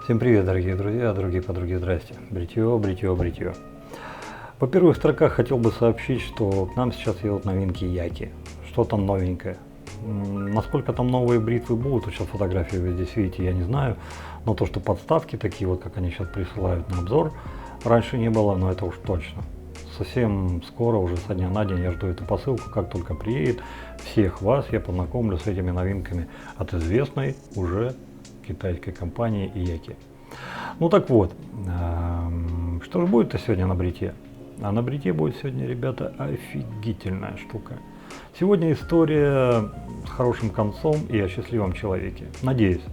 Всем привет, дорогие друзья, дорогие подруги, здрасте. Бритье, бритье, бритье. По первых строках хотел бы сообщить, что к нам сейчас едут новинки Яки. Что там новенькое? Насколько там новые бритвы будут, вот сейчас фотографии вы здесь видите, я не знаю. Но то, что подставки такие вот, как они сейчас присылают на обзор, раньше не было, но это уж точно. Совсем скоро, уже со дня на день я жду эту посылку, как только приедет, всех вас я познакомлю с этими новинками от известной уже китайской компании Яки. Ну так вот, что же будет-то сегодня на бритье? А на бритье будет сегодня, ребята, офигительная штука. Сегодня история с хорошим концом и о счастливом человеке. Надеюсь.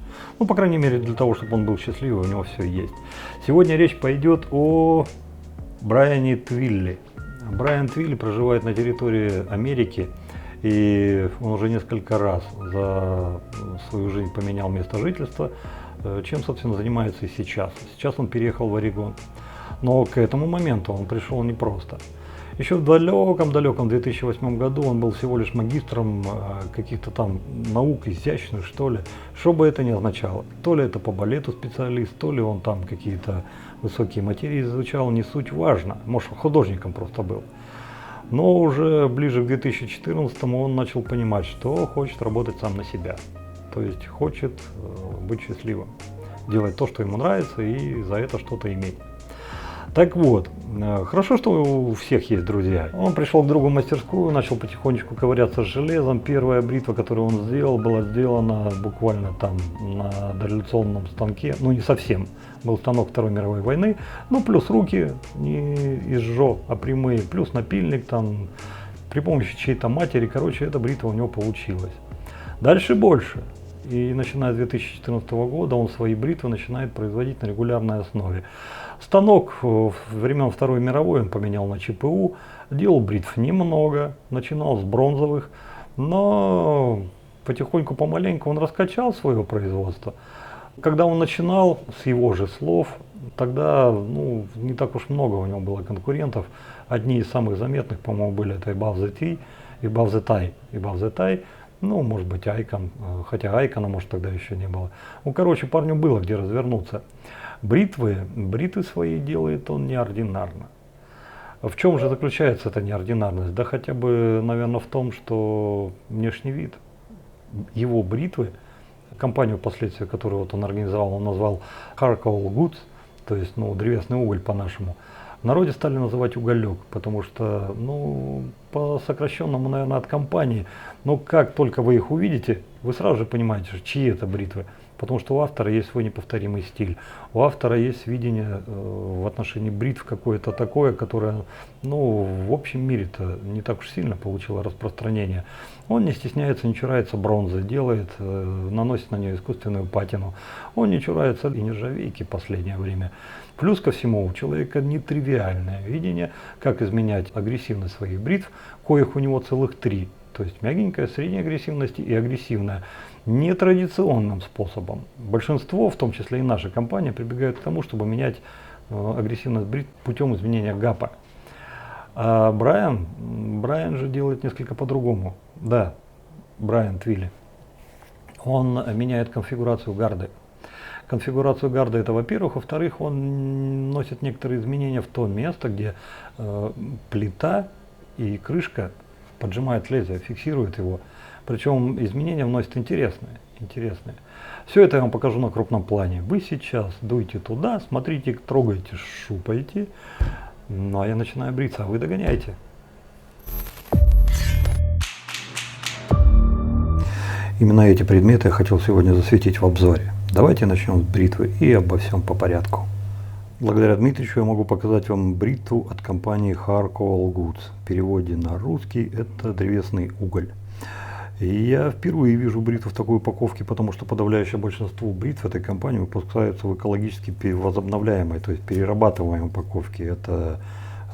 Ну, по крайней мере, для того, чтобы он был счастливый, у него все есть. Сегодня речь пойдет о Брайане Твилли. Брайан Твилли проживает на территории Америки. И он уже несколько раз за свою жизнь поменял место жительства, чем, собственно, занимается и сейчас. Сейчас он переехал в Орегон. Но к этому моменту он пришел непросто. Еще в далеком 2008 году он был всего лишь магистром каких-то там наук, изящных, что ли. Что бы это ни означало. То ли это по балету специалист, то ли он там какие-то высокие материи изучал, не суть важно. Может, художником просто был. Но уже ближе к 2014 он начал понимать, что хочет работать сам на себя. То есть хочет быть счастливым, делать то, что ему нравится, и за это что-то иметь. Так вот, хорошо, что у всех есть друзья. Он пришел к другу в мастерскую, начал потихонечку ковыряться с железом. Первая бритва, которую он сделал, была сделана буквально там на дореволюционном станке. Ну, не совсем. Был станок Второй мировой войны. Ну, плюс руки не из жо, а прямые. Плюс напильник там при помощи чьей-то матери. Короче, эта бритва у него получилась. Дальше больше. И начиная с 2014 года он свои бритвы начинает производить на регулярной основе. Станок времен Второй мировой он поменял на ЧПУ, делал бритв немного, начинал с бронзовых, но потихоньку, помаленьку он раскачал свое производство. Когда он начинал, с его же слов, тогда не так уж много у него было конкурентов. Одни из самых заметных, по-моему, были это Above the Tea, Above the Tie, ну, может быть, Айкон, хотя Айкона, может, тогда еще не было. Ну, короче, парню было где развернуться. Бритвы свои делает он неординарно. В чем же заключается эта неординарность? Да хотя бы, наверное, в том, что внешний вид его бритвы, компанию впоследствии, которую вот он организовал, он назвал Charcoal Goods, то есть, древесный уголь по-нашему. В народе стали называть уголек, потому что, по сокращенному, наверное, от компании, но как только вы их увидите, вы сразу же понимаете, чьи это бритвы. Потому что у автора есть свой неповторимый стиль, у автора есть видение в отношении бритв какое-то такое, которое, в общем мире-то не так уж сильно получило распространение. Он не стесняется, не чурается бронзы, делает, наносит на нее искусственную патину. Он не чурается и нержавейки в последнее время. Плюс ко всему, у человека нетривиальное видение, как изменять агрессивность своих бритв, коих у него целых 3. То есть мягенькая, средней агрессивности и агрессивная. Нетрадиционным способом. Большинство, в том числе и наша компания, прибегают к тому, чтобы менять агрессивность бритв путем изменения ГАПа. А Брайан же делает несколько по-другому. Да, Брайан Твилли. Он меняет конфигурацию гарды. Конфигурацию гарды это, во-первых. Во-вторых, он носит некоторые изменения в то место, где плита и крышка поджимает лезвие, фиксирует его. Причем изменения вносят интересные. Все это я вам покажу на крупном плане. Вы сейчас дуйте туда, смотрите, трогайте, шупайте. Ну а я начинаю бриться, а вы догоняйте. Именно эти предметы я хотел сегодня засветить в обзоре. Давайте начнем с бритвы и обо всем по порядку. Благодаря Дмитричу я могу показать вам бритву от компании Charcoal Goods. В переводе на русский это древесный уголь. И я впервые вижу бритву в такой упаковке, потому что подавляющее большинство бритв этой компании выпускаются в экологически возобновляемой, то есть перерабатываемой упаковке. Это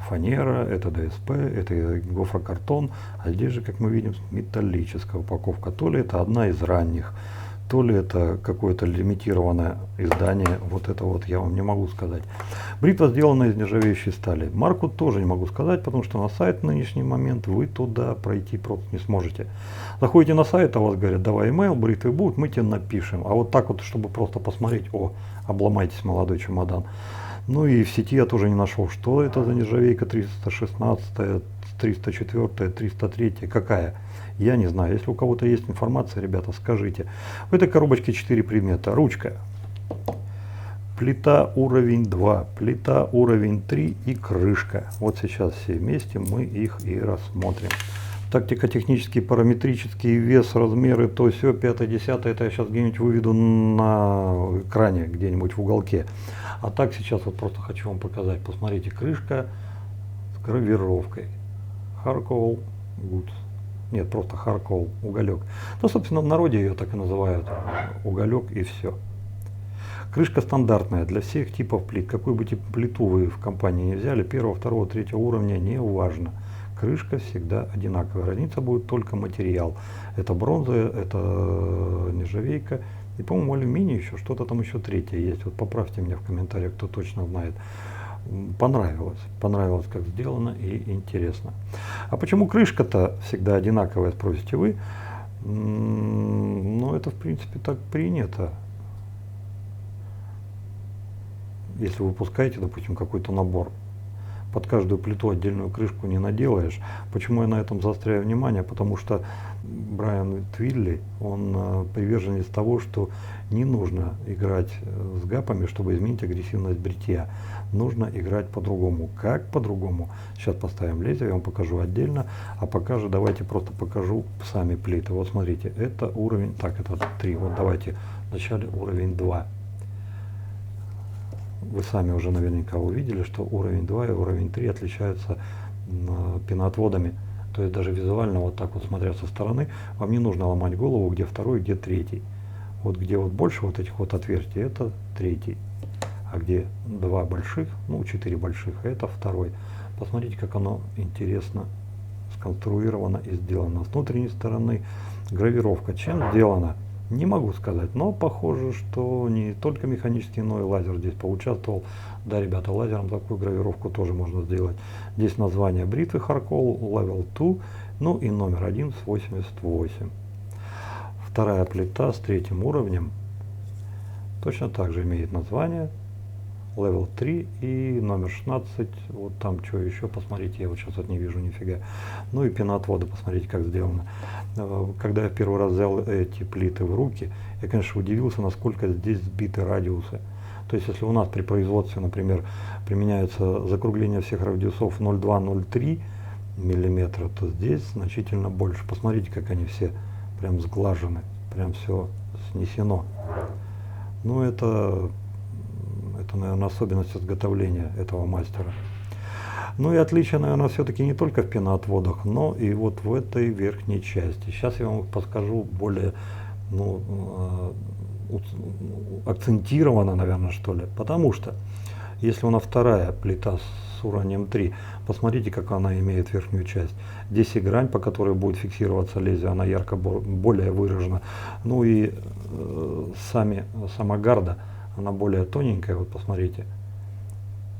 фанера, это ДСП, это гофрокартон, а здесь же, как мы видим, металлическая упаковка. То ли это одна из ранних, то ли это какое-то лимитированное издание, вот это вот я вам не могу сказать. Бритва сделана из нержавеющей стали. Марку тоже не могу сказать, потому что на сайт в нынешний момент вы туда пройти просто не сможете. Заходите на сайт, а вас говорят, давай email, бритвы будут, мы тебе напишем. А вот так вот, чтобы просто посмотреть, обломайтесь, молодой чемодан. Ну и в сети я тоже не нашел, что это за нержавейка 316, 304, 303, какая. Я не знаю. Если у кого-то есть информация, ребята, скажите. В этой коробочке 4 предмета. Ручка, плита уровень 2, плита уровень 3 и крышка. Вот сейчас все вместе мы их и рассмотрим. Тактико-технический, параметрический, вес, размеры, то все, 5-10, это я сейчас где-нибудь выведу на экране, где-нибудь в уголке. А так сейчас вот просто хочу вам показать. Посмотрите, крышка с гравировкой. Charcoal Goods. Нет, просто Charcoal, уголек. Ну, собственно, в народе ее так и называют. Уголек и все. Крышка стандартная для всех типов плит. Какую бы тип плиту вы в компании не взяли, 1, 2, 3 уровня, не важно. Крышка всегда одинаковая. Разница будет только материал. Это бронза, это нержавейка. И, по-моему, алюминий еще, что-то там еще третье есть. Вот поправьте меня в комментариях, кто точно знает. Понравилось, как сделано и интересно. А почему крышка-то всегда одинаковая, спросите вы? Ну, это, в принципе, так принято. Если вы выпускаете, допустим, какой-то набор, под каждую плиту отдельную крышку не наделаешь. Почему я на этом заостряю внимание? Потому что Брайан Твилли, он приверженец того, что не нужно играть с гапами, чтобы изменить агрессивность бритья. Нужно играть по-другому. Как по-другому? Сейчас поставим лезвие, я вам покажу отдельно. А пока же давайте просто покажу сами плиты. Вот смотрите, это уровень, так, это 3. Вот давайте вначале уровень 2. Вы сами уже наверняка увидели, что уровень 2 и уровень 3 отличаются пеноотводами. То есть даже визуально, вот так вот смотря со стороны, вам не нужно ломать голову, где второй, где третий. Вот где вот больше вот этих вот отверстий, это третий. А где 2 больших, ну 4 больших, это второй. Посмотрите, как оно интересно сконструировано и сделано. С внутренней стороны гравировка чем сделана? Не могу сказать, но похоже, что не только механический, но и лазер здесь поучаствовал. Да, ребята, лазером такую гравировку тоже можно сделать. Здесь название бритвы Charcoal Level 2, ну и номер 1 с 88. Вторая плита с 3 уровнем точно так же имеет название Level 3 и номер 16. Вот там что еще, посмотрите, я вот сейчас вот не вижу нифига. Ну и пеноотводы, посмотрите, как сделано. Когда я в первый раз взял эти плиты в руки, я, конечно, удивился, насколько здесь сбиты радиусы. То есть, если у нас при производстве, например, применяется закругление всех радиусов 0,2-0,3 миллиметра, то здесь значительно больше. Посмотрите, как они все прям сглажены, прям все снесено. Ну, это, наверное, особенность изготовления этого мастера. Ну и отличие, наверное, все-таки не только в пеноотводах, но и вот в этой верхней части. Сейчас я вам подскажу более акцентированно, наверное, что ли. Потому что, если у нас вторая плита с уровнем 3, посмотрите, как она имеет верхнюю часть. Здесь и грань, по которой будет фиксироваться лезвие, она ярко более выражена. Ну и сама гарда, она более тоненькая, вот посмотрите.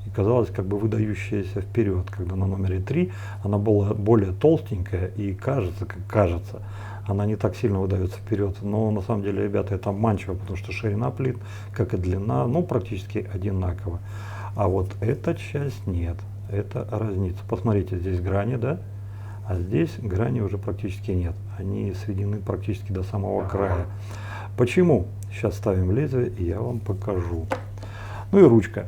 И казалось, как бы выдающаяся вперед, когда на номере 3 она была более толстенькая и кажется, она не так сильно выдается вперед. Но на самом деле, ребята, это обманчиво, потому что ширина плит, как и длина, ну практически одинакова. А вот эта часть нет, это разница. Посмотрите, здесь грани, да? А здесь грани уже практически нет. Они сведены практически до самого края. Почему? Сейчас ставим лезвие, и я вам покажу. Ну и ручка.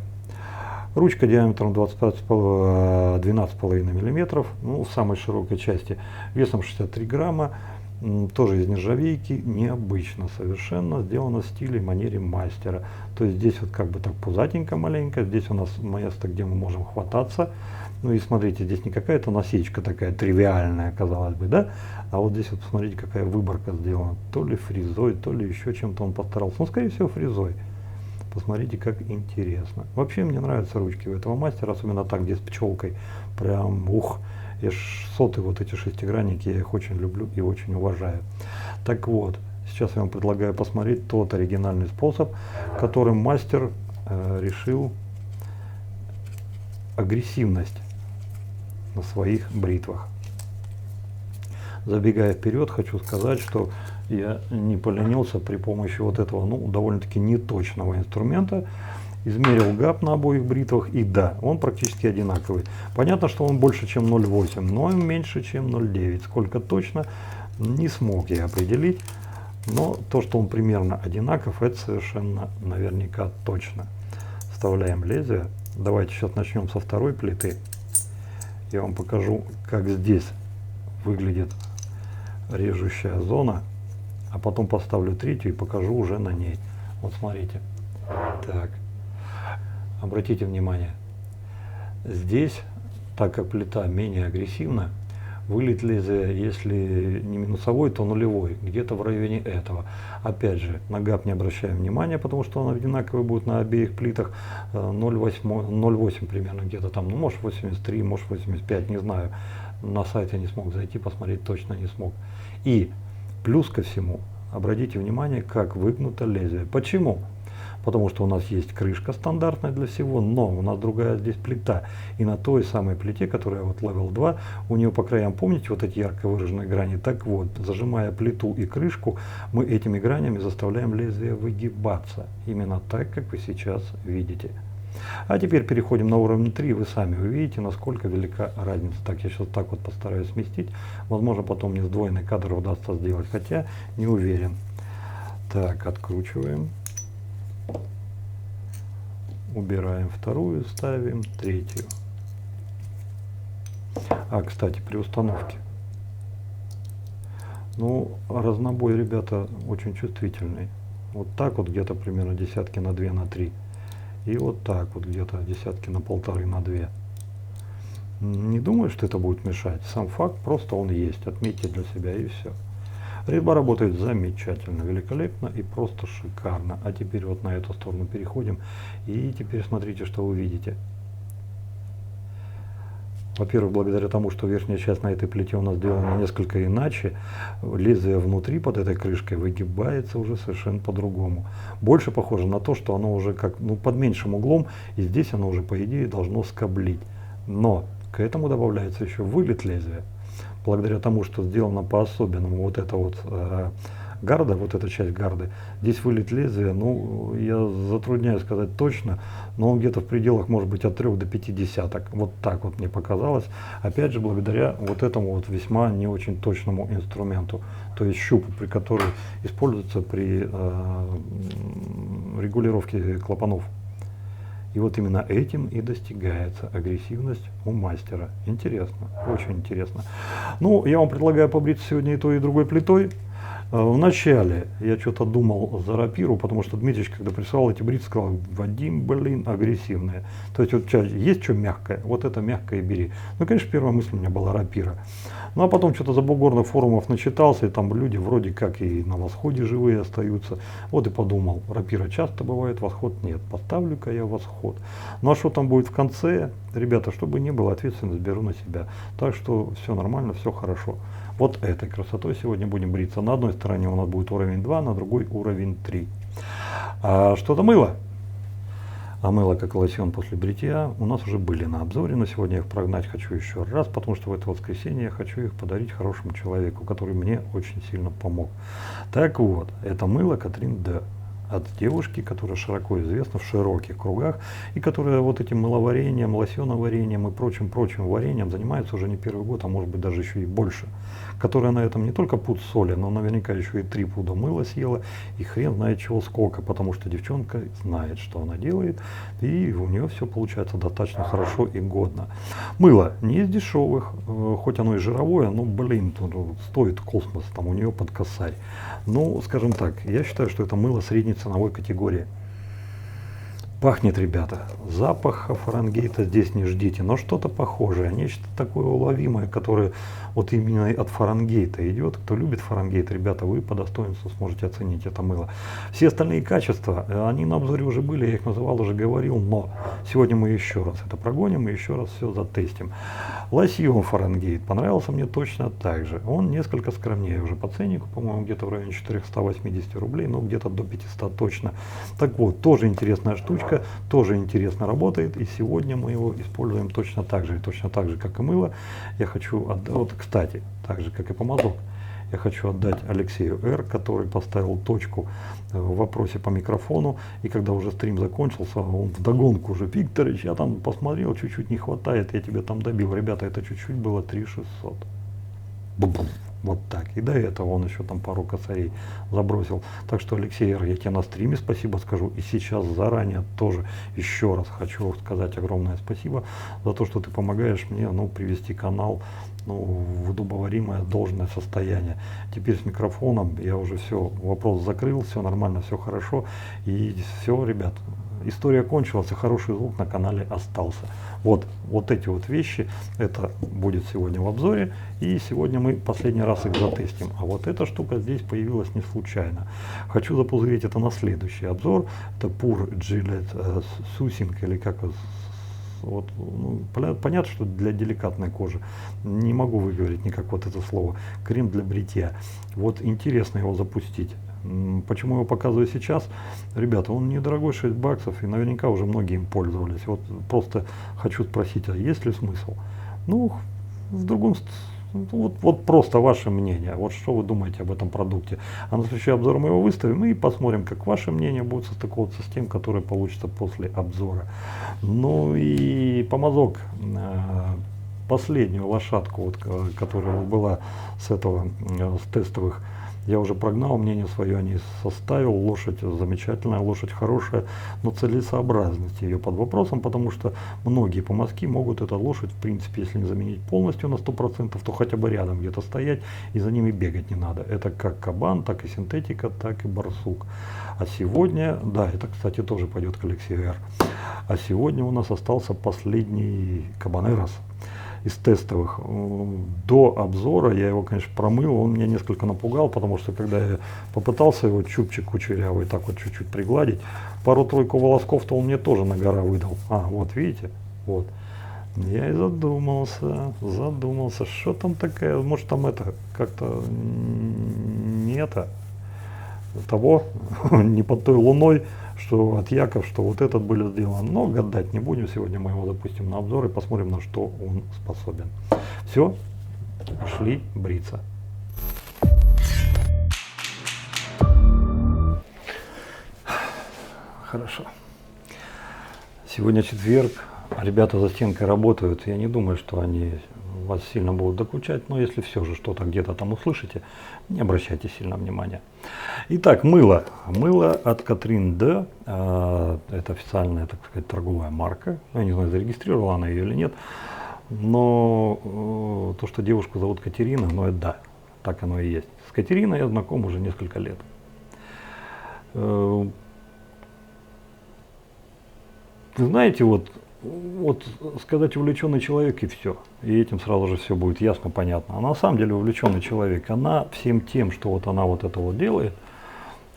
Ручка диаметром 12,5 мм, ну, в самой широкой части, весом 63 грамма, тоже из нержавейки, необычно совершенно, сделано в стиле и манере мастера. То есть здесь вот как бы так пузатенько маленько, здесь у нас место, где мы можем хвататься. Ну и смотрите, здесь не какая-то насечка такая тривиальная, казалось бы, да? А вот здесь вот посмотрите, какая выборка сделана. То ли фрезой, то ли еще чем-то он постарался. Ну, скорее всего, фрезой. Посмотрите, как интересно. Вообще мне нравятся ручки у этого мастера, особенно так, где с пчелкой. Прям ух. И соты, вот эти шестигранники, я их очень люблю и очень уважаю. Так вот, Сейчас я вам предлагаю посмотреть тот оригинальный способ, которым мастер решил агрессивность на своих бритвах. Забегая вперед, хочу сказать, что я не поленился при помощи вот этого, ну, довольно-таки неточного инструмента. Измерил гап на обоих бритвах, и да, он практически одинаковый. Понятно, что он больше, чем 0,8, но и меньше, чем 0,9. Сколько точно, не смог я определить. Но то, что он примерно одинаков, это совершенно наверняка точно. Вставляем лезвие. Давайте сейчас начнем со второй плиты. Я вам покажу, как здесь выглядит режущая зона. А потом поставлю третью и покажу уже на ней. Вот смотрите. Так. Обратите внимание. Здесь, так как плита менее агрессивна, вылет лезвия, если не минусовой, то нулевой, где-то в районе этого. Опять же, на гап не обращаем внимания, потому что он одинаковый будет на обеих плитах, 0,8 примерно где-то там, ну может 83, может 85, не знаю. На сайт я не смог зайти, посмотреть точно не смог. И плюс ко всему, обратите внимание, как выгнуто лезвие. Почему? Потому что у нас есть крышка стандартная для всего, но у нас другая здесь плита. И на той самой плите, которая вот Level 2, у нее по краям, помните, вот эти ярко выраженные грани? Так вот, зажимая плиту и крышку, мы этими гранями заставляем лезвие выгибаться. Именно так, как вы сейчас видите. А теперь переходим на уровень 3, вы сами увидите, насколько велика разница. Так, я сейчас так вот постараюсь сместить. Возможно, потом мне сдвоенный кадр удастся сделать, хотя не уверен. Так, откручиваем. Убираем вторую, ставим третью. А, кстати, при установке. Ну, разнобой, ребята, очень чувствительный. Вот так вот где-то примерно десятки на 2, на 3. И вот так вот где-то десятки на 1,5, на 2. Не думаю, что это будет мешать. Сам факт, просто он есть. Отметьте для себя и все. Резьба работает замечательно, великолепно и просто шикарно. А теперь вот на эту сторону переходим. И теперь смотрите, что вы видите. Во-первых, благодаря тому, что верхняя часть на этой плите у нас сделана несколько иначе, лезвие внутри под этой крышкой выгибается уже совершенно по-другому. Больше похоже на то, что оно уже как, ну, под меньшим углом, и здесь оно уже по идее должно скоблить. Но к этому добавляется еще вылет лезвия. Благодаря тому, что сделано по-особенному вот эта вот гарда, вот эта часть гарды, здесь вылет лезвия, ну, я затрудняюсь сказать точно, но он где-то в пределах, может быть, от 3 до 5 десяток. Вот так вот мне показалось. Опять же, благодаря вот этому вот весьма не очень точному инструменту, то есть щупу, при который используется при регулировке клапанов. И вот именно этим и достигается агрессивность у мастера. Интересно, очень интересно. Ну, я вам предлагаю побриться сегодня и той, и другой плитой. Вначале я что-то думал за рапиру, потому что Дмитрич, когда прислал эти бритвы, сказал: Вадим, блин, агрессивные. То есть вот есть что мягкое, вот это мягкое и бери. Ну, конечно, первая мысль у меня была рапира. Ну, а потом что-то за бугорных форумов начитался, и там люди вроде как и на восходе живые остаются. Вот и подумал, рапира часто бывает, восход нет. Поставлю-ка я восход. Ну, а что там будет в конце? Ребята, чтобы не было, ответственность беру на себя. Так что все нормально, все хорошо. Вот этой красотой сегодня будем бриться. На одной стороне у нас будет уровень 2, на другой уровень 3. А что-то мыло. А мыло, как лосьон после бритья, у нас уже были на обзоре, но сегодня я их прогнать хочу еще раз, потому что в это воскресенье я хочу их подарить хорошему человеку, который мне очень сильно помог. Так вот, это мыло Катрин Д. От девушки, которая широко известна в широких кругах, и которая вот этим мыловарением, лосьоноварением и прочим вареньем занимается уже не первый год, а может быть даже еще и больше. Которая на этом не только пуд соли, но наверняка еще и 3 пуда мыла съела, и хрен знает чего сколько, потому что девчонка знает, что она делает, и у нее все получается достаточно хорошо и годно. Мыло не из дешевых, хоть оно и жировое, но, блин, стоит космос, там у нее под косарь. Ну, скажем так, я считаю, что это мыло средней ценовой категории. Пахнет, ребята, запаха Фаренгейта здесь не ждите, но что-то похожее, нечто такое уловимое, которое вот именно от Фаренгейта идет. Кто любит Фаренгейт, ребята, вы по достоинству сможете оценить это мыло. Все остальные качества, они на обзоре уже были, я их называл, уже говорил, но Сегодня мы еще раз это прогоним и еще раз все затестим. Лосьон Фаренгейт понравился мне точно так же. Он несколько скромнее уже по ценнику, по-моему, где-то в районе 480 рублей, но где-то до 500 точно. Так вот, тоже интересная штучка, тоже интересно работает, и сегодня мы его используем точно так же, как и мыло. Я хочу отдать, вот, кстати, так же, как и помазок, я хочу отдать Алексею Р., который поставил точку в вопросе по микрофону, и когда уже стрим закончился, он вдогонку уже: Викторович, я там посмотрел, чуть-чуть не хватает, я тебя там добил. Ребята, это чуть-чуть было 3600. Бу-бу. Вот так. И до этого он еще там пару косарей забросил. Так что, Алексей Р., я тебе на стриме спасибо скажу. И сейчас заранее тоже еще раз хочу сказать огромное спасибо за то, что ты помогаешь мне, ну, привести канал, ну, в удобоваримое должное состояние. Теперь с микрофоном я уже все, вопрос закрыл, все нормально, все хорошо. И все, ребят, история кончилась, и хороший звук на канале остался. Вот эти вот вещи, это будет сегодня в обзоре, и сегодня мы последний раз их затестим. А вот эта штука здесь появилась не случайно. Хочу запузырить это на следующий обзор. Это Pure Gillette Soothing, или как вот, ну, понятно, что для деликатной кожи. Не могу выговорить никак вот это слово. Крем для бритья. Вот интересно его запустить. Почему его показываю сейчас? Ребята, он недорогой, 6 баксов, и наверняка уже многие им пользовались. Вот просто хочу спросить, а есть ли смысл? Ну, в другом... Вот просто ваше мнение. Вот что вы думаете об этом продукте. А на следующий обзор мы его выставим и посмотрим, как ваше мнение будет состыковываться с тем, которое получится после обзора. Ну и помазок, последнюю лошадку, вот, которая была с тестовых, я уже прогнал, мнение свое о ней составил. Лошадь замечательная, лошадь хорошая, но целесообразность ее под вопросом, потому что многие помазки могут эту лошадь, в принципе, если не заменить полностью на 100%, то хотя бы рядом где-то стоять, и за ними бегать не надо. Это как кабан, так и синтетика, так и барсук. А сегодня, да, это, кстати, тоже пойдет к Алексею Р. А сегодня у нас остался последний Кабанерос из тестовых. До обзора я его, конечно, промыл, он меня несколько напугал, потому что когда я попытался его чубчик кучерявый так вот чуть-чуть пригладить, пару-тройку волосков-то он мне тоже на гора выдал. А, вот видите, вот. Я и задумался, что там такая, может там это, как-то не это, того, не под той луной, что от Яков, что вот этот были сделаны. Но гадать не будем. Сегодня мы его запустим на обзор и посмотрим, на что он способен. Все, пошли бриться. Хорошо. Сегодня четверг. Ребята за стенкой работают. Я не думаю, что они вас сильно будут докучать, но если все же что-то где-то там услышите, не обращайте сильно внимания. Итак, мыло. Мыло от Катрин Д. Это официальная, так сказать, торговая марка. Я не знаю, зарегистрировала она ее или нет. Но то, что девушку зовут Катерина, ну это да, так оно и есть. С Катериной я знаком уже несколько лет. Вы знаете, вот сказать увлеченный человек и все. И этим сразу же все будет ясно, понятно. А на самом деле увлеченный человек, она всем тем, что вот она вот это вот делает,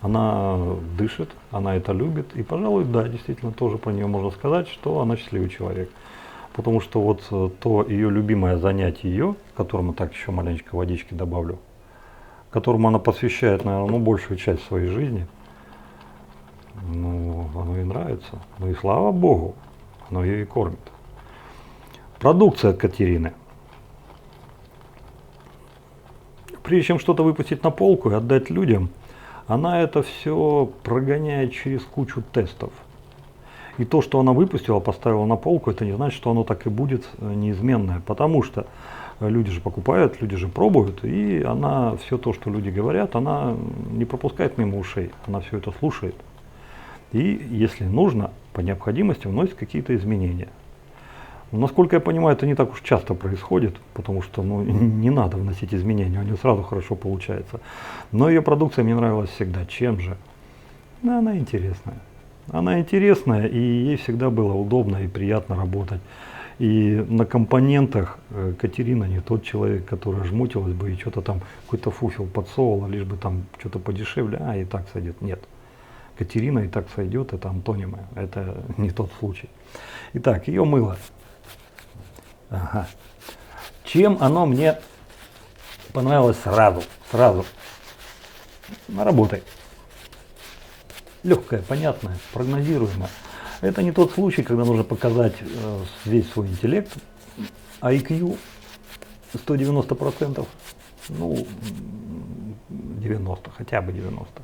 она дышит, она это любит. И, пожалуй, да, действительно, тоже про нее можно сказать, что она счастливый человек. Потому что вот то ее любимое занятие ее, которому так еще маленечко водички добавлю, которому она посвящает, наверное, ну, большую часть своей жизни, ну, оно ей нравится. Ну и слава Богу, оно ее и кормит. Продукция от Катерины. Прежде чем что-то выпустить на полку и отдать людям, она это все прогоняет через кучу тестов. И то, что она выпустила, поставила на полку, это не значит, что оно так и будет неизменное. Потому что люди же покупают, люди же пробуют, и она все то, что люди говорят, она не пропускает мимо ушей, она все это слушает. И, если нужно, по необходимости вносит какие-то изменения. Насколько я понимаю, это не так уж часто происходит, потому что не надо вносить изменения, у нее сразу хорошо получается. Но ее продукция мне нравилась всегда. Чем же? Она интересная. Она интересная, и ей всегда было удобно и приятно работать. И на компонентах Катерина не тот человек, который жмутилась бы и что-то там, какой-то фуфел подсовывала, лишь бы там что-то подешевле, и так сойдет. Нет. Катерина и так сойдет, это антонимы, это не тот случай. Итак, ее мыло. Ага. Чем оно мне понравилось сразу? Работай. Легкое, понятное, прогнозируемое. Это не тот случай, когда нужно показать весь свой интеллект, IQ 190%, ну 90, хотя бы 90.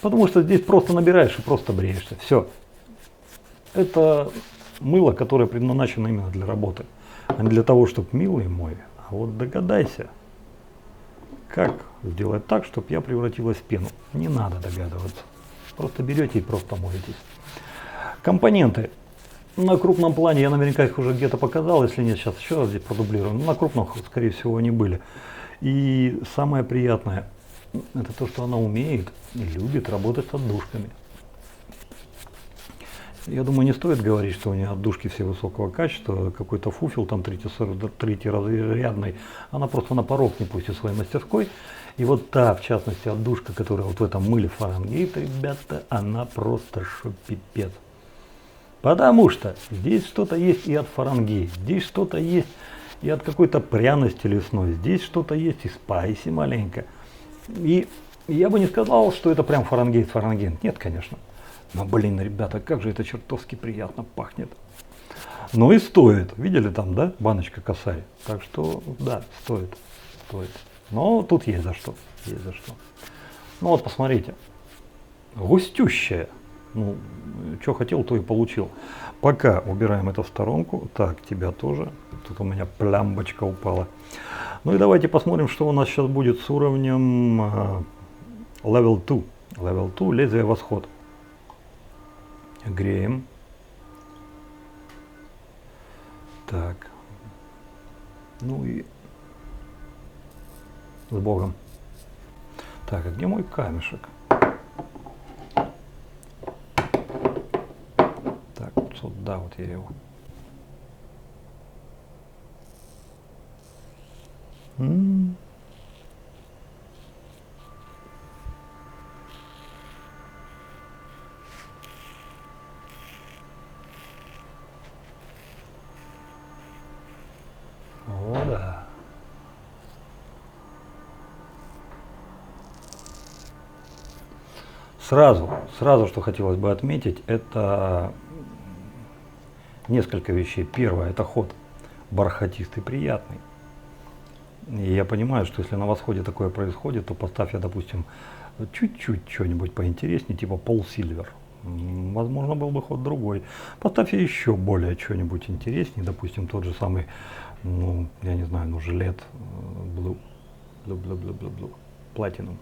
Потому что здесь просто набираешь и просто бреешься. Все. Это мыло, которое предназначено именно для работы, а не для того, чтобы милый мой. А вот догадайся, как сделать так, чтобы я превратилась в пену. Не надо догадываться. Просто берете и просто моетесь. Компоненты. На крупном плане я наверняка их уже где-то показал, если нет, сейчас еще раз здесь продублирую. Но на крупном, скорее всего, они были. И самое приятное, это то, что она умеет и любит работать с отдушками. Я думаю, не стоит говорить, что у нее отдушки все высокого качества, какой-то фуфел там третьеразрядный, она просто на порог не пустит своей мастерской. И вот та, в частности, отдушка, которая вот в этом мыле Фаренгейт, ребята, она просто пипец. Потому что здесь что-то есть и от Фаренгейт, здесь что-то есть и от какой-то пряности лесной, здесь что-то есть и спайси маленько. И я бы не сказал, что это прям Фаренгейт. Нет, конечно. Но, блин, ребята, как же это чертовски приятно пахнет. Ну и стоит. Видели там, да, баночка косарь? Так что, да, стоит. Но тут есть за что. Ну вот, посмотрите. Густющая. Ну, что хотел, то и получил. Пока убираем это в сторонку. Так, тебя тоже. Тут у меня плямбочка упала. Ну и давайте посмотрим, что у нас сейчас будет с уровнем Level 2. Level 2, лезвие восход. Греем. Так. Ну и с Богом. Так, а где мой камешек? Так, вот сюда вот я его. О, да. Сразу, что хотелось бы отметить, это несколько вещей. Первое, это ход бархатистый, приятный. И я понимаю, что если на восходе такое происходит, то поставь я, допустим, чуть-чуть что-нибудь поинтереснее, типа Пол Сильвер. Возможно, был бы ход другой. Поставь я еще более что-нибудь интереснее, допустим, тот же самый, ну, я не знаю, ну, жилет Blue, Platinum.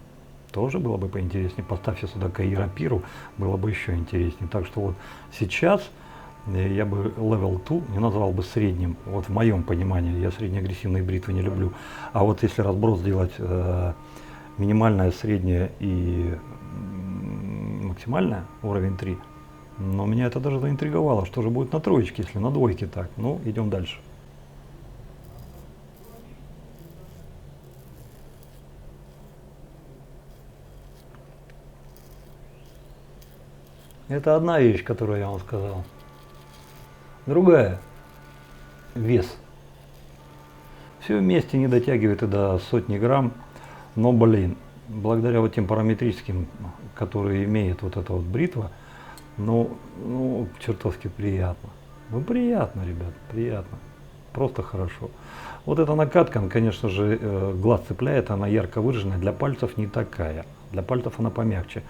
Тоже было бы поинтереснее. Поставь я сюда Каира Пиру, было бы еще интереснее. Так что вот сейчас я бы Level 2 не назвал бы средним, вот в моем понимании, я среднеагрессивные бритвы не люблю. А вот если разброс сделать минимальное, среднее и максимальное, уровень 3, но меня это даже заинтриговало, что же будет на троечке, если на двойке так. Ну, идем дальше. Это одна вещь, которую я вам сказал. Другая – вес. Все вместе не дотягивает и до сотни грамм, но, блин, благодаря вот тем параметрическим, которые имеет вот эта вот бритва, ну чертовски приятно. Ну, приятно, ребят, приятно. Просто хорошо. Вот эта накатка, конечно же, глаз цепляет, она ярко выраженная, для пальцев не такая. Для пальцев она помягче.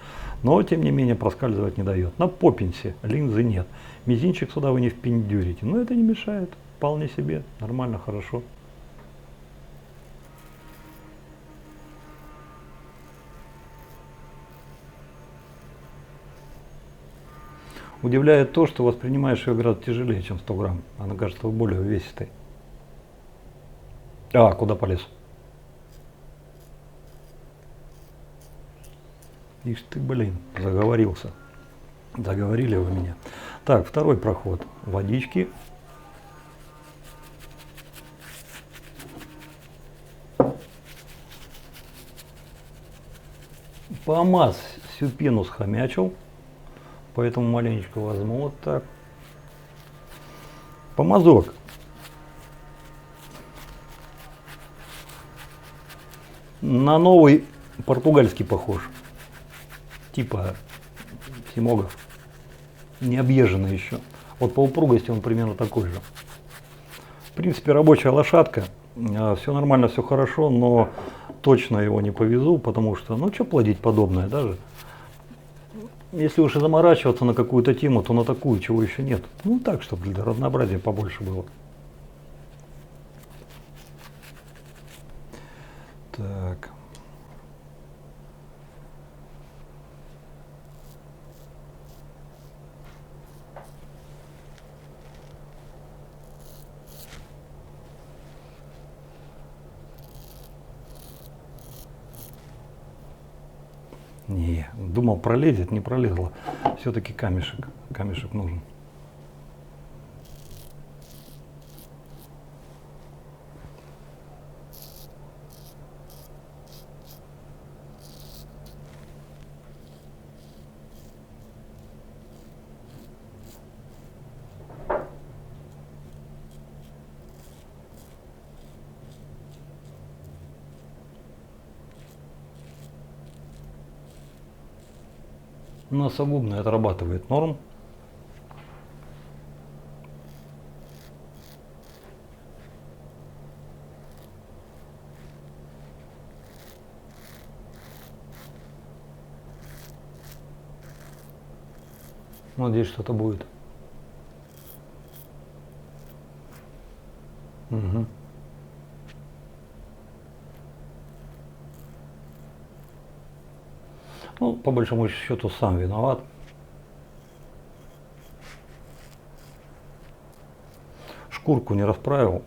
Но, тем не менее, проскальзывать не дает. На поппинсе линзы нет. Мизинчик сюда вы не впендюрите. Но это не мешает. Вполне себе. Нормально, хорошо. Удивляет то, что воспринимаешь ее гораздо тяжелее, чем 100 грамм. Она кажется более увесистой. А, куда полез? Ишь ты, блин, заговорился. Заговорили вы меня. Так, второй проход. Водички. Помаз всю пену схомячил, поэтому маленечко возьму вот так. Помазок. На новый португальский похож. Типа Симогов. Не объезженный еще. Вот по упругости он примерно такой же. В принципе, рабочая лошадка. Все нормально, все хорошо, но точно его не повезу, потому что, ну, что плодить подобное даже. Если уж и заморачиваться на какую-то тему, то на такую, чего еще нет. Ну, так, чтобы для разнообразия побольше было. Так. Не, думал пролезет, не пролезла. Все-таки камешек. Камешек нужен. Носогубный отрабатывает норм. Надеюсь, что-то будет. Угу. Ну, по большому счету, сам виноват. Шкурку не расправил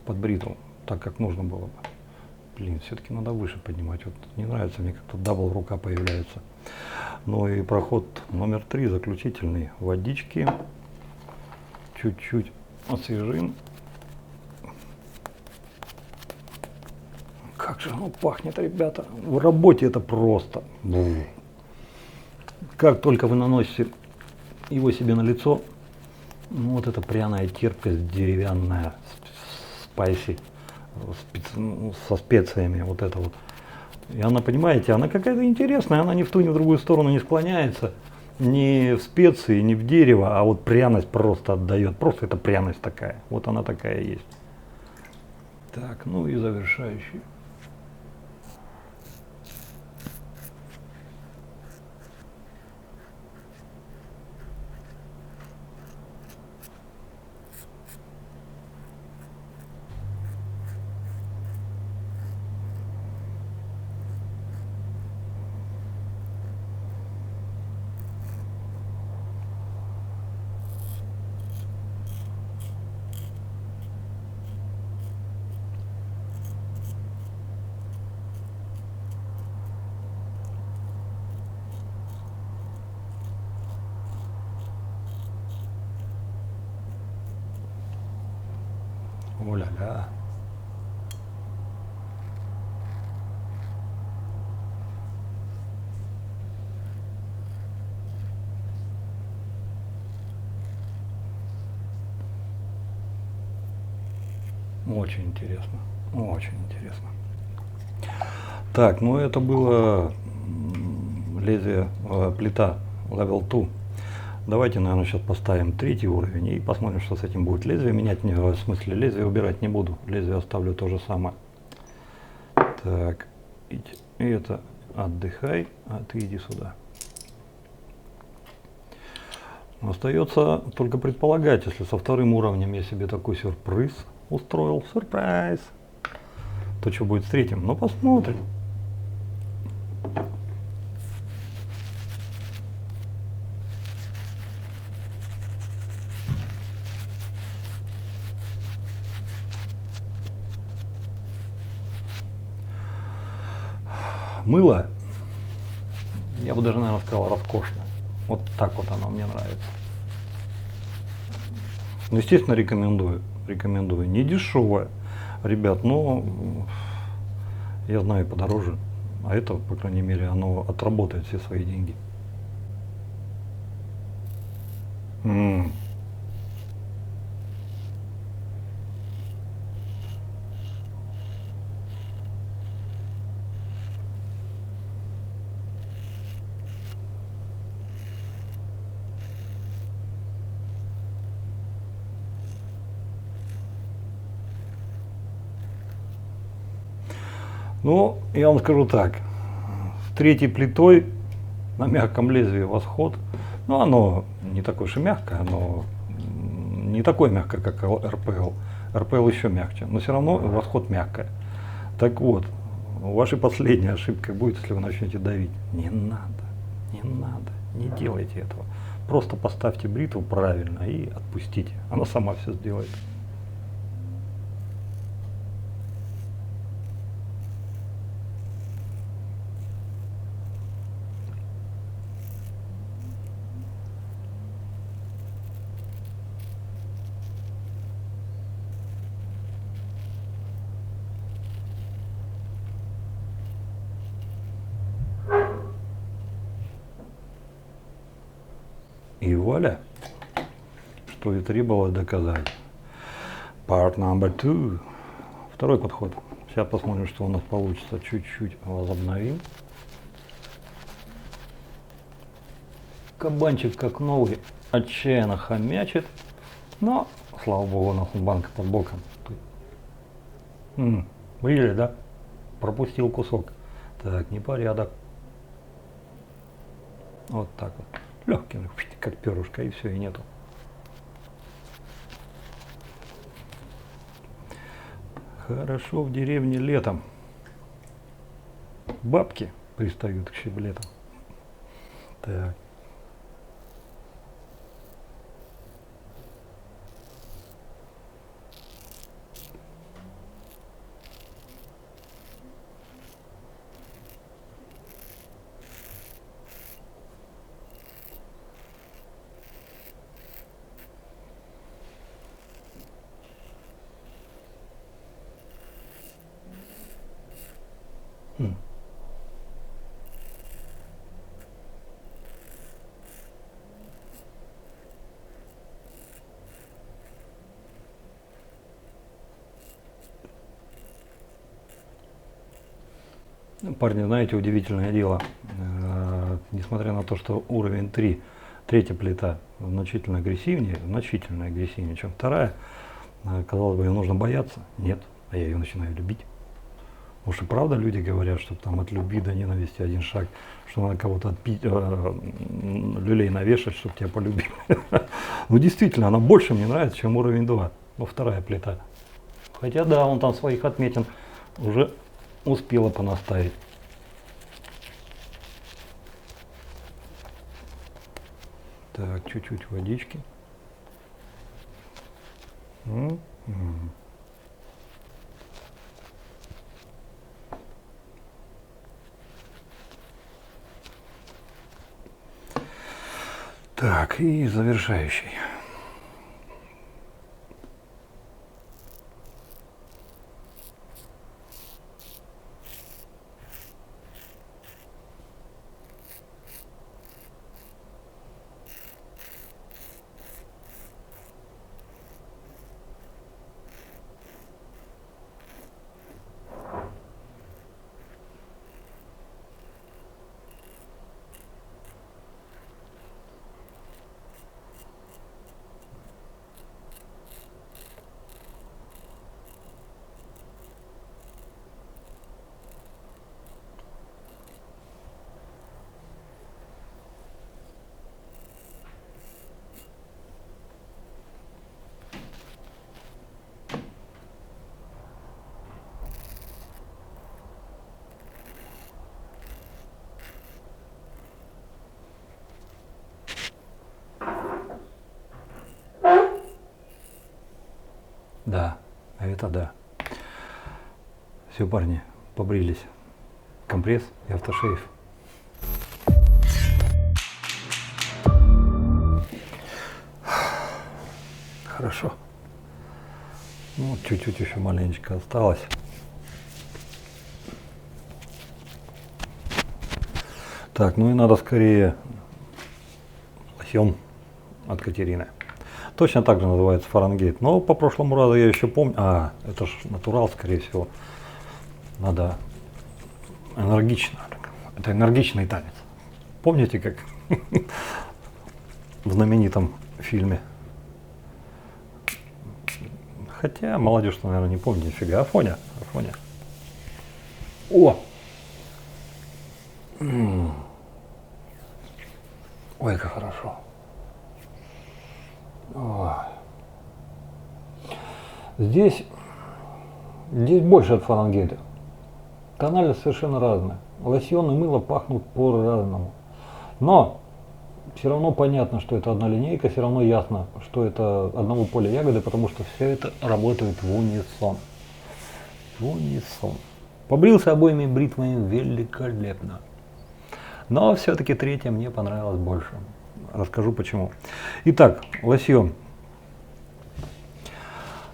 под бритву, так как нужно было бы. Блин, все-таки надо выше поднимать. Вот не нравится мне, как-то дабл рука появляется. Ну и проход номер 3, заключительный. Водички. Чуть-чуть освежим. Как же оно пахнет, ребята. В работе это просто. Как только вы наносите его себе на лицо, ну, вот эта пряная терпкость деревянная, спайси, со специями, вот это вот. И она, понимаете, она какая-то интересная, она ни в ту, ни в другую сторону не склоняется, ни в специи, ни в дерево, а вот пряность просто отдает. Просто это пряность такая. Вот она такая есть. Так, ну и завершающий. О-ля-ля. Очень интересно. Очень интересно. Так, ну это было лезвие, плита Level 2. Давайте, наверное, сейчас поставим 3-й уровень и посмотрим, что с этим будет. Лезвие менять, в смысле, лезвие убирать не буду. Лезвие оставлю то же самое. Так, и это отдыхай, а ты иди сюда. Остается только предполагать, если со 2-м уровнем я себе такой сюрприз устроил, сюрприз, то что будет с 3-м? Ну, посмотрим. Мыло, я бы даже, наверное, сказал, роскошно. Вот так вот оно мне нравится. Ну, естественно, рекомендую. Рекомендую. Не дешевое, ребят, но я знаю подороже. А это, по крайней мере, оно отработает все свои деньги. М. Ну, я вам скажу так, с третьей плитой на мягком лезвии восход, ну, оно не такое уж и мягкое, оно не такое мягкое, как РПЛ. РПЛ еще мягче, но все равно восход мягкое. Так вот, вашей последней ошибкой будет, если вы начнете давить. Не надо, не делайте этого. Просто поставьте бритву правильно и отпустите. Она сама все сделает. И вуаля, что и требовалось доказать. Part number two. Второй подход. Сейчас посмотрим, что у нас получится. Чуть-чуть возобновим. Кабанчик как новый отчаянно хомячит. Но, слава богу, у нас банка под боком. Видели, да? Пропустил кусок. Так, непорядок. Вот так вот. Легкий, как перышко, и все, и нету. Хорошо в деревне летом. Бабки пристают к щеблетам. Так. Парни, знаете, удивительное дело. Несмотря на то, что уровень 3, третья плита значительно агрессивнее, чем вторая, казалось бы, ее нужно бояться. Нет, а я ее начинаю любить. Уж и правда люди говорят, что там от любви до ненависти один шаг, что надо кого-то отпить, люлей навешать, чтобы тебя полюбили. Ну действительно, она больше мне нравится, чем уровень 2, ну вторая плита. Хотя да, он там своих отметин уже успела понаставить. Так, чуть-чуть водички. Так, и завершающий. Да, это да. Все, парни, побрились. Компресс и автошейв. Хорошо. Ну, чуть-чуть еще маленечко осталось. Так, ну и надо скорее лосьон от Катерины. Точно так же называется Фаренгейт. Но по прошлому разу я еще помню. Это ж натурал, скорее всего. Надо энергично. Это энергичный танец. Помните, как в знаменитом фильме? Хотя молодежь, наверное, не помнит нифига. Афоня. Афоня. О! Ой, как хорошо. Ой. Здесь больше от Фаренгейта. Тональность совершенно разная. Лосьон и мыло пахнут по-разному. Но все равно понятно, что это одна линейка, все равно ясно, что это одного поля ягоды, потому что все это работает в унисон. В унисон. Побрился обоими бритвами великолепно. Но все-таки третья мне понравилась больше. Расскажу почему. Итак, лосьон.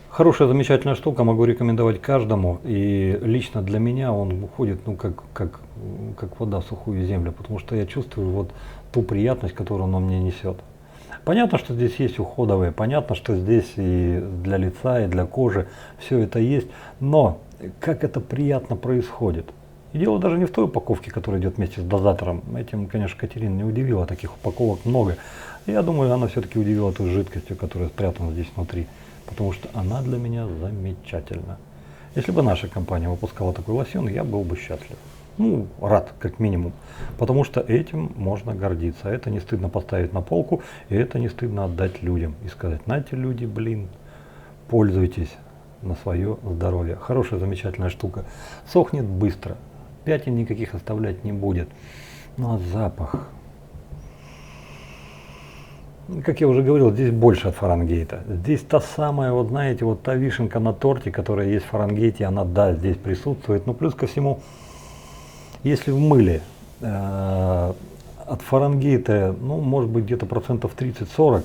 Хорошая, замечательная штука, могу рекомендовать каждому. И лично для меня он уходит, ну, как вода в сухую землю, потому что я чувствую вот ту приятность, которую он мне несет. Понятно, что здесь есть уходовые, понятно, что здесь и для лица, и для кожи все это есть, но как это приятно происходит. И дело даже не в той упаковке, которая идет вместе с дозатором. Этим, конечно, Катерина не удивила, таких упаковок много. Я думаю, она все-таки удивила той жидкостью, которая спрятана здесь внутри. Потому что она для меня замечательна. Если бы наша компания выпускала такой лосьон, я был бы счастлив. Ну, рад, как минимум. Потому что этим можно гордиться. Это не стыдно поставить на полку, и это не стыдно отдать людям. И сказать: нате, люди, блин, пользуйтесь на свое здоровье. Хорошая, замечательная штука. Сохнет быстро. Пятен никаких оставлять не будет. Ну а запах... Как я уже говорил, здесь больше от Фаренгейта. Здесь та самая, вот знаете, вот та вишенка на торте, которая есть в Фаренгейте, она, да, здесь присутствует. Но плюс ко всему, если в мыле от Фаренгейта, ну, может быть, где-то процентов 30-40,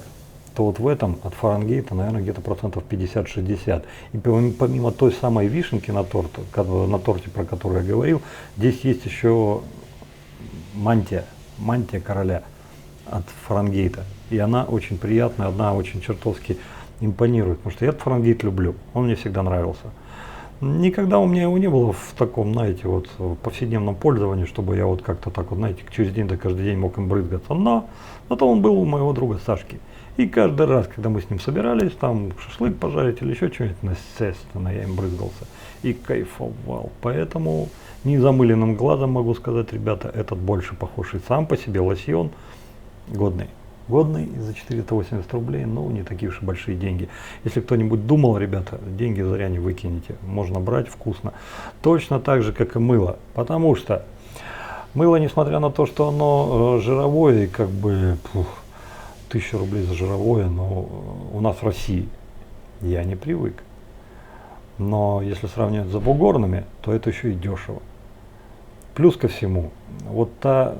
то вот в этом от Фаренгейта, наверное, где-то процентов 50-60. И помимо той самой вишенки на торте, про которую я говорил, здесь есть еще мантия короля от Фаренгейта. И она очень приятная, она очень чертовски импонирует, потому что я этот Фаренгейт люблю, он мне всегда нравился. Никогда у меня его не было в таком, знаете, вот в повседневном пользовании, чтобы я вот как-то так вот, знаете, через день, да каждый день мог им брызгаться. Но зато он был у моего друга Сашки. И каждый раз, когда мы с ним собирались, там шашлык пожарить или еще что-нибудь, естественно, я им брызгался и кайфовал. Поэтому незамыленным глазом могу сказать, ребята, этот больше похож и сам по себе лосьон годный. Годный за 480 рублей, ну, не такие уж и большие деньги. Если кто-нибудь думал, ребята, деньги зря не выкинете. Можно брать, вкусно. Точно так же, как и мыло. Потому что мыло, несмотря на то, что оно жировое, и как бы 1000 рублей за жировое, но у нас в России я не привык. Но если сравнивать с забугорными, то это еще и дешево. Плюс ко всему, вот та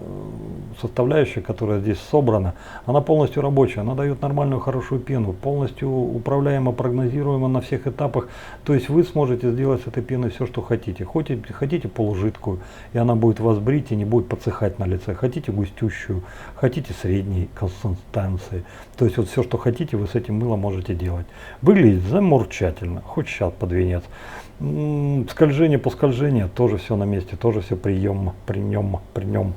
составляющая, которая здесь собрана, она полностью рабочая, она дает нормальную хорошую пену, полностью управляемо, прогнозируемо на всех этапах. То есть вы сможете сделать с этой пеной все, что хотите. Хотите полужидкую, и она будет вас брить и не будет подсыхать на лице. Хотите густющую, хотите средней консистенции. То есть вот все, что хотите, вы с этим мылом можете делать. Выглядит замечательно, хоть сейчас под венец. Скольжение по скольжению, тоже все на месте, тоже все при нем.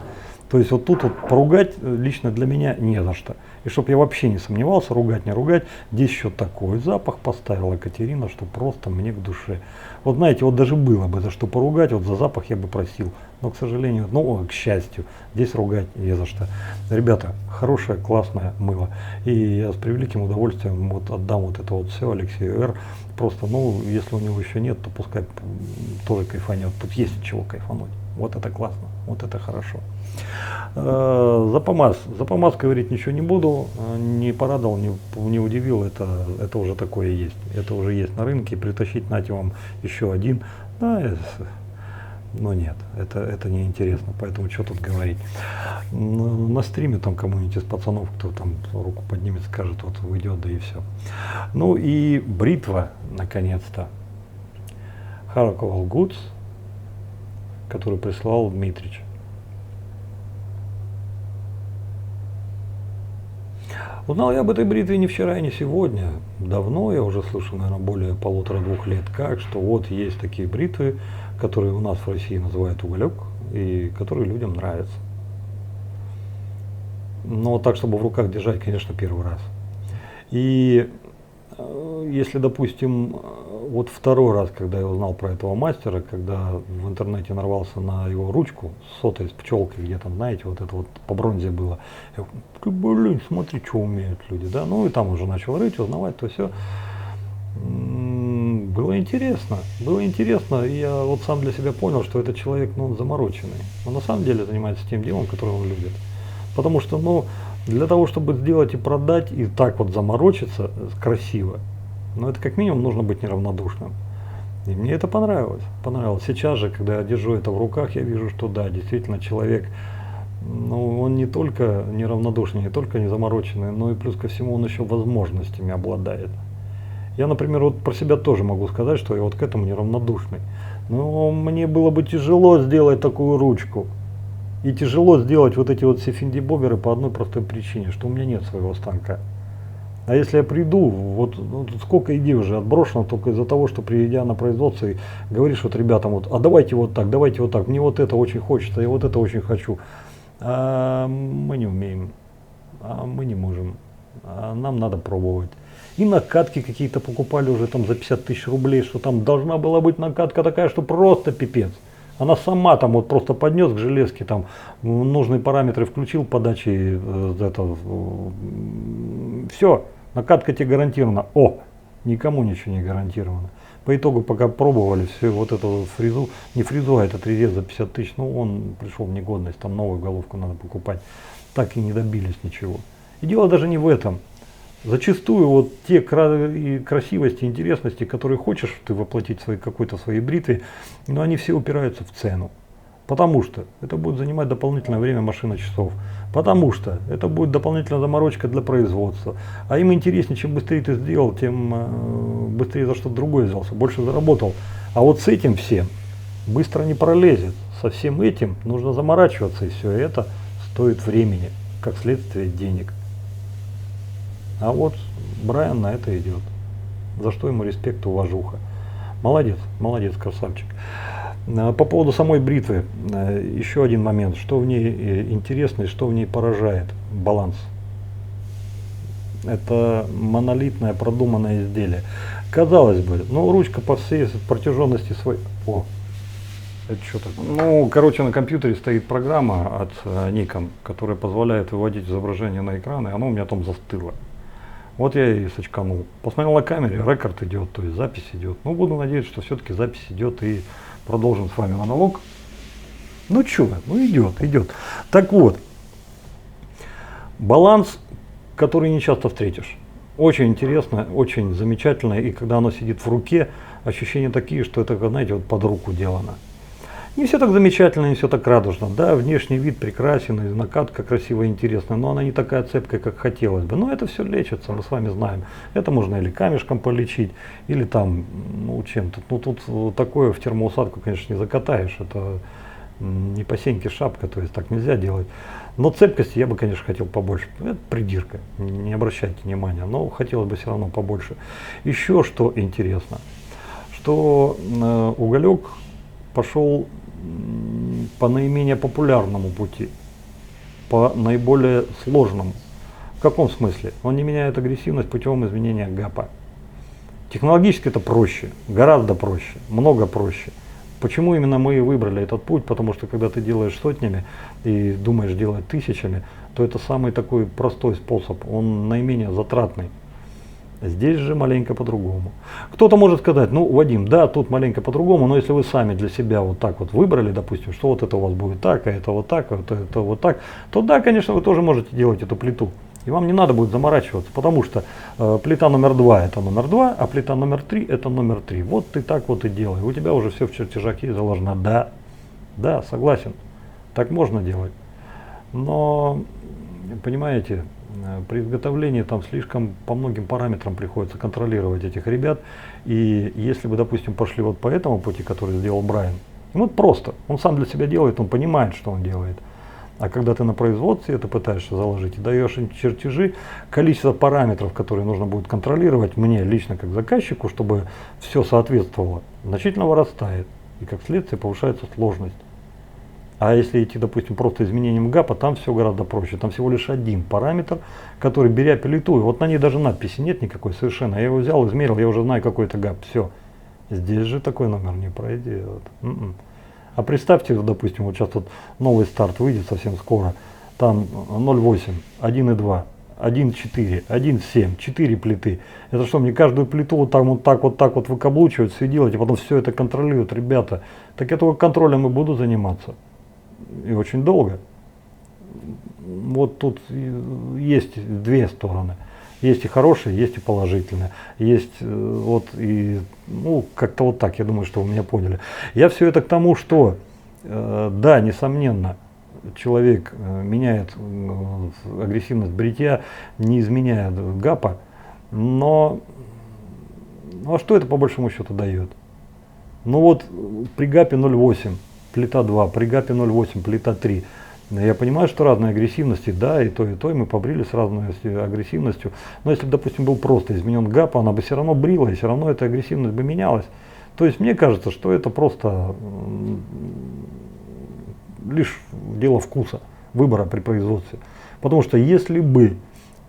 То есть вот тут вот поругать лично для меня не за что. И чтобы я вообще не сомневался, ругать, не ругать, здесь еще такой запах поставила Катерина, что просто мне к душе. Вот знаете, вот даже было бы за что поругать, вот за запах я бы просил. Но, к сожалению, ну, к счастью, здесь ругать не за что. Ребята, хорошее, классное мыло. И я с превеликим удовольствием вот отдам вот это вот все Алексею Р. Просто, ну, если у него еще нет, то пускай тоже кайфанет. Тут есть от чего кайфануть. Вот это классно, вот это хорошо. За помаз говорить ничего не буду, не порадовал, не удивил, это уже такое есть. Это уже есть на рынке, притащить, нате вам еще один, да, но нет, это неинтересно, поэтому что тут говорить. На стриме там кому-нибудь из пацанов, кто там руку поднимет, скажет, вот уйдет, да и все. Ну и бритва, наконец-то. Harakoval Goods, который прислал Дмитрич. Узнал я об этой бритве не вчера и не сегодня. Давно я уже слышу, наверное, более 1,5-2 лет, как, что вот есть такие бритвы, которые у нас в России называют уголек, и которые людям нравятся. Но так, чтобы в руках держать, конечно, первый раз. И если, допустим, вот второй раз, когда я узнал про этого мастера, когда в интернете нарвался на его ручку сотой с пчелкой, где там, знаете, вот это вот по бронзе было. Я говорю, блин, смотри, что умеют люди, да. Ну и там уже начал рыть, узнавать, то все. Было интересно, и я вот сам для себя понял, что этот человек, ну, он замороченный. Он на самом деле занимается тем делом, которое он любит. Потому что, ну, для того, чтобы сделать и продать, и так вот заморочиться красиво, ну, это как минимум нужно быть неравнодушным. И мне это понравилось. Сейчас же, когда я держу это в руках, я вижу, что да, действительно человек, ну, он не только неравнодушный, не только не замороченный, но и плюс ко всему он еще возможностями обладает. Я, например, вот про себя тоже могу сказать, что я вот к этому неравнодушный. Но мне было бы тяжело сделать такую ручку. И тяжело сделать вот эти вот все финдибоберы по одной простой причине, что у меня нет своего станка. А если я приду, вот сколько идей уже отброшено только из-за того, что приедя на производство и говоришь вот ребятам, вот, а давайте вот так, мне вот это очень хочется, я вот это очень хочу. А мы не умеем, а мы не можем, а нам надо пробовать. И накатки какие-то покупали уже там за 50 тысяч рублей, что там должна была быть накатка такая, что просто пипец. Она сама там вот просто поднес к железке, там нужные параметры включил подачи, все, накатка тебе гарантирована. О, никому ничего не гарантировано. По итогу, пока пробовали все вот эту фрезу, не фрезу, а этот резец за 50 тысяч, ну он пришел в негодность, там новую головку надо покупать. Так и не добились ничего. И дело даже не в этом. Зачастую вот те красивости, интересности, которые хочешь ты воплотить в какой-то своей бритве, но они все упираются в цену. Потому что это будет занимать дополнительное время машина часов. Потому что это будет дополнительная заморочка для производства. А им интереснее, чем быстрее ты сделал, тем быстрее за что-то другое взялся, больше заработал. А вот с этим всем быстро не пролезет. Со всем этим нужно заморачиваться, и все это стоит времени, как следствие денег. А вот Брайан на это идет, за что ему респект и уважуха. Молодец, красавчик. По поводу самой бритвы, еще один момент, что в ней интересно и что в ней поражает. Баланс. Это монолитное продуманное изделие. Казалось бы, ну ручка по всей протяженности своей... О, это что такое? Ну, короче, на компьютере стоит программа от Nikon, которая позволяет выводить изображение на экран, и оно у меня там застыло. Вот я и сочканул. Посмотрел на камере, рекорд идет, то есть запись идет. Ну, буду надеяться, что все-таки запись идет, и продолжим с вами монолог. Ну, что, ну идет. Так вот, баланс, который не часто встретишь. Очень интересно, очень замечательно, и когда оно сидит в руке, ощущения такие, что это, знаете, вот под руку делано. Не все так замечательно, не все так радужно. Да, внешний вид прекрасен, и накатка красивая и интересная, но она не такая цепкая, как хотелось бы. Но это все лечится, мы с вами знаем. Это можно или камешком полечить, или там, ну, чем-то. Ну, тут такое в термоусадку, конечно, не закатаешь. Это не по сеньке шапка, то есть так нельзя делать. Но цепкости я бы, конечно, хотел побольше. Это придирка, не обращайте внимания, но хотелось бы все равно побольше. Еще что интересно, что уголек пошел по наименее популярному пути, по наиболее сложному. В каком смысле? Он не меняет агрессивность путем изменения ГАПа. Технологически это проще, гораздо проще, много проще. Почему именно мы и выбрали этот путь? Потому что когда ты делаешь сотнями и думаешь делать тысячами, то это самый такой простой способ, он наименее затратный. Здесь же маленько по-другому. Кто-то может сказать, ну, Вадим, да, тут маленько по-другому, но если вы сами для себя вот так вот выбрали, допустим, что вот это у вас будет так, а это вот так, а это вот так, то да, конечно, вы тоже можете делать эту плиту. И вам не надо будет заморачиваться, потому что плита номер 2 это номер 2, а плита номер 3 это номер 3. Вот ты так вот и делай. У тебя уже все в чертежаке заложено. Да, согласен, так можно делать. Но, понимаете, при изготовлении там слишком по многим параметрам приходится контролировать этих ребят. И если бы, допустим, пошли вот по этому пути, который сделал Брайан, вот просто, он сам для себя делает, он понимает, что он делает. А когда ты на производстве это пытаешься заложить и даешь им чертежи, количество параметров, которые нужно будет контролировать мне лично как заказчику, чтобы все соответствовало, значительно вырастает. И как следствие повышается сложность. А если идти, допустим, просто изменением ГАПа, там все гораздо проще. Там всего лишь один параметр, который, беря пилету, и вот на ней даже надписи нет никакой совершенно. Я его взял, измерил, я уже знаю, какой это ГАП. Все. Здесь же такой номер не пройдет. А представьте, допустим, вот сейчас вот новый старт выйдет совсем скоро. Там 0,8, 1,2, 1,4, 1,7, 4 плиты. Это что, мне каждую плиту вот так вот выкаблучивать, все делать, и потом все это контролируют, ребята. Так я только контролем и буду заниматься. И очень долго. Вот тут есть две стороны. Есть и хорошие, есть и положительные. Есть вот и, ну, как-то вот так, я думаю, что вы меня поняли. Я все это к тому, что, да, несомненно, человек меняет агрессивность бритья, не изменяя ГАПа, но ну, а что это по большому счету дает? Ну вот при ГАПе 0,8 плита 2, при ГАПе 0,8 плита 3. Я понимаю, что разные агрессивности, да, и то, и мы побрили с разной агрессивностью. Но если бы, допустим, был просто изменен ГАП, она бы все равно брила, и все равно эта агрессивность бы менялась. То есть мне кажется, что это просто лишь дело вкуса, выбора при производстве. Потому что если бы,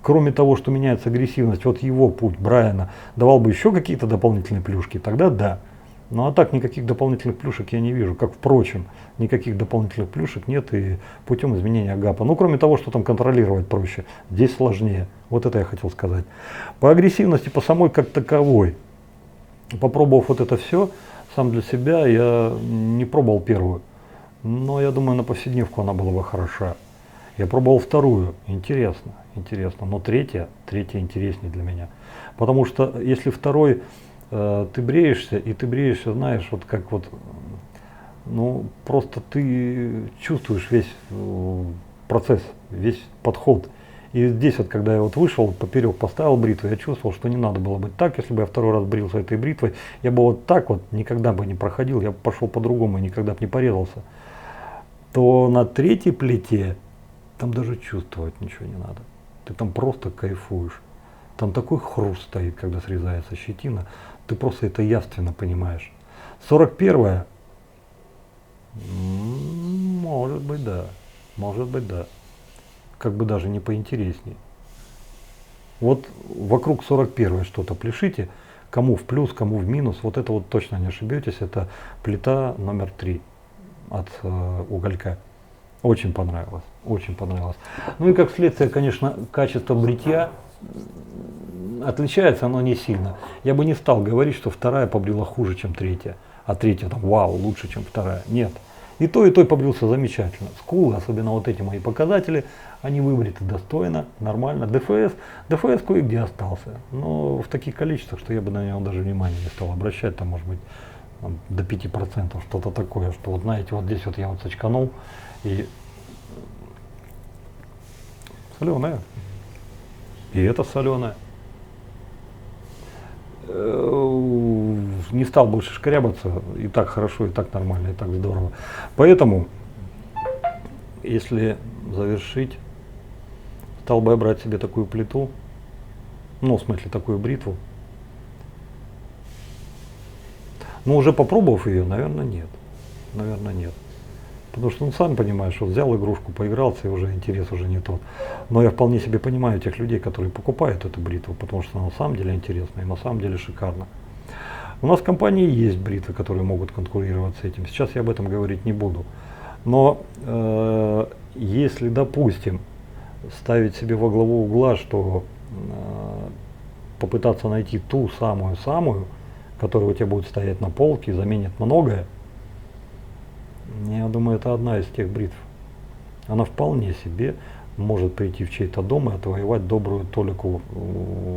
кроме того, что меняется агрессивность, вот его путь Брайана давал бы еще какие-то дополнительные плюшки, тогда да. Ну а так никаких дополнительных плюшек я не вижу. Как, впрочем, никаких дополнительных плюшек нет и путем изменения ГАПа. Ну, кроме того, что там контролировать проще. Здесь сложнее. Вот это я хотел сказать. По агрессивности, по самой как таковой, попробовав вот это все, сам для себя я не пробовал первую. Но я думаю, на повседневку она была бы хороша. Я пробовал вторую. Интересно. Но третья интереснее для меня. Потому что если второй... ты бреешься, и ты бреешься, знаешь, вот как вот, ну, просто ты чувствуешь весь процесс, весь подход. И здесь вот, когда я вот вышел, поперек поставил бритву, я чувствовал, что не надо было быть так. Если бы я второй раз брился этой бритвой, я бы вот так вот никогда бы не проходил, я бы пошел по-другому и никогда бы не порезался. То на третьей плите там даже чувствовать ничего не надо. Ты там просто кайфуешь. Там такой хруст стоит, когда срезается щетина. Ты просто это явственно понимаешь. 41-я, может быть, да. Как бы даже не поинтереснее. Вот вокруг 41-й что-то пляшите, кому в плюс, кому в минус, вот это вот точно не ошибетесь. Это плита номер 3 от уголька. Очень понравилось. Ну и как следствие, конечно, качество бритья отличается, оно не сильно. Я бы не стал говорить, что вторая побрила хуже, чем третья, а третья там вау, лучше, чем вторая. Нет. И той побрился замечательно. Скулы, особенно вот эти мои показатели, они выбриты достойно, нормально. ДФС кое-где остался, но в таких количествах, что я бы на него даже внимания не стал обращать, там может быть там, до 5%, что-то такое, что вот знаете, вот здесь вот я вот сочканул, и соленая, и это соленая. Не стал больше шкрябаться, и так хорошо, и так нормально, и так здорово. Поэтому, если завершить, стал бы я брать себе такую плиту, ну, в смысле, такую бритву. Но уже попробовав ее, наверное, нет. Потому что, ну, сам понимаешь, что взял игрушку, поигрался, и уже интерес уже не тот. Но я вполне себе понимаю тех людей, которые покупают эту бритву, потому что она на самом деле интересна и на самом деле шикарна. У нас в компании есть бритвы, которые могут конкурировать с этим. Сейчас я об этом говорить не буду. Но если, допустим, ставить себе во главу угла, что попытаться найти ту самую, которая у тебя будет стоять на полке и заменит многое, я думаю, это одна из тех бритв. Она вполне себе может прийти в чей-то дом и отвоевать добрую толику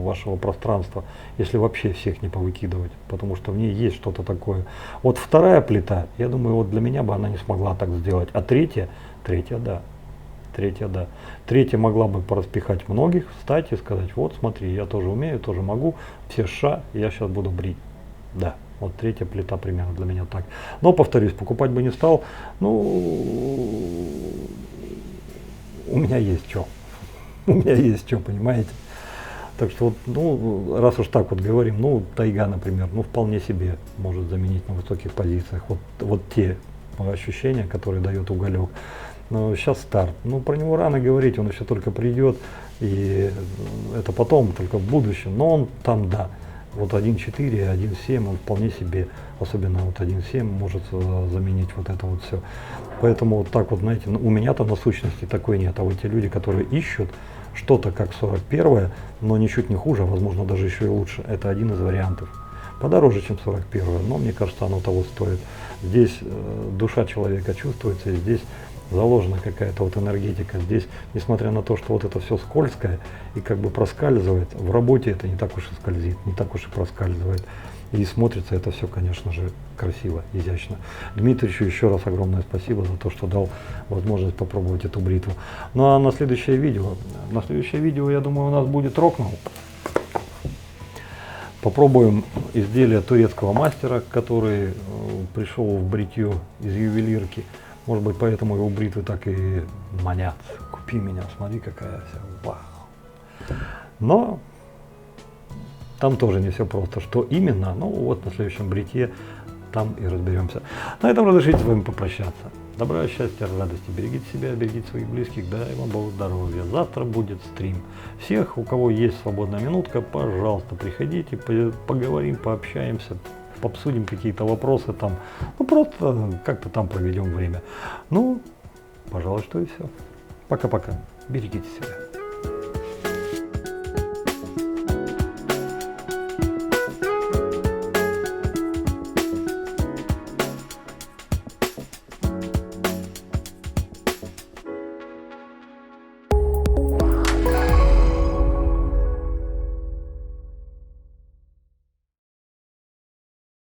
вашего пространства, если вообще всех не повыкидывать, потому что в ней есть что-то такое. Вот вторая плита, я думаю, вот для меня бы она не смогла так сделать, а третья да. Третья могла бы пораспихать многих, встать и сказать, вот смотри, я тоже умею, тоже могу, все ша, я сейчас буду брить. Да. Вот третья плита примерно для меня так. Но, повторюсь, покупать бы не стал. Ну, у меня есть что. У меня есть что, понимаете? Так что вот, ну, раз уж так вот говорим, ну, тайга, например, ну, вполне себе может заменить на высоких позициях вот те ощущения, которые дает уголек. Но сейчас старт. Ну, про него рано говорить, он еще только придет, и это потом, только в будущем. Но он там, да, вот 1.4, 1.7, он вполне себе, особенно вот 1.7, может заменить вот это вот все. Поэтому вот так вот, знаете, ну, у меня-то насущности такой нет. А вот те люди, которые ищут что-то как 41, но ничуть не хуже, а возможно даже еще и лучше, это один из вариантов. Подороже, чем 41, но мне кажется, оно того стоит. Здесь душа человека чувствуется, и здесь заложена какая-то вот энергетика. Здесь, несмотря на то, что вот это все скользкое и как бы проскальзывает, в работе это не так уж и скользит, не так уж и проскальзывает. И смотрится это все, конечно же, красиво, изящно. Дмитричу еще раз огромное спасибо за то, что дал возможность попробовать эту бритву. Ну а на следующее видео, я думаю, у нас будет рок-н-ролл. Попробуем изделие турецкого мастера, который пришел в бритье из ювелирки. Может быть, поэтому его бритвы так и манят. Купи меня, смотри, какая вся, вау. Но там тоже не все просто. Что именно, ну вот на следующем бритье там и разберемся. На этом разрешите с вами попрощаться. Добра, счастья, радости. Берегите себя, берегите своих близких. Дай вам Бог здоровья. Завтра будет стрим. Всех, у кого есть свободная минутка, пожалуйста, приходите, поговорим, пообщаемся, обсудим какие-то вопросы там. Ну, просто как-то там проведем время. Ну, пожалуй, что и все. Пока-пока. Берегите себя.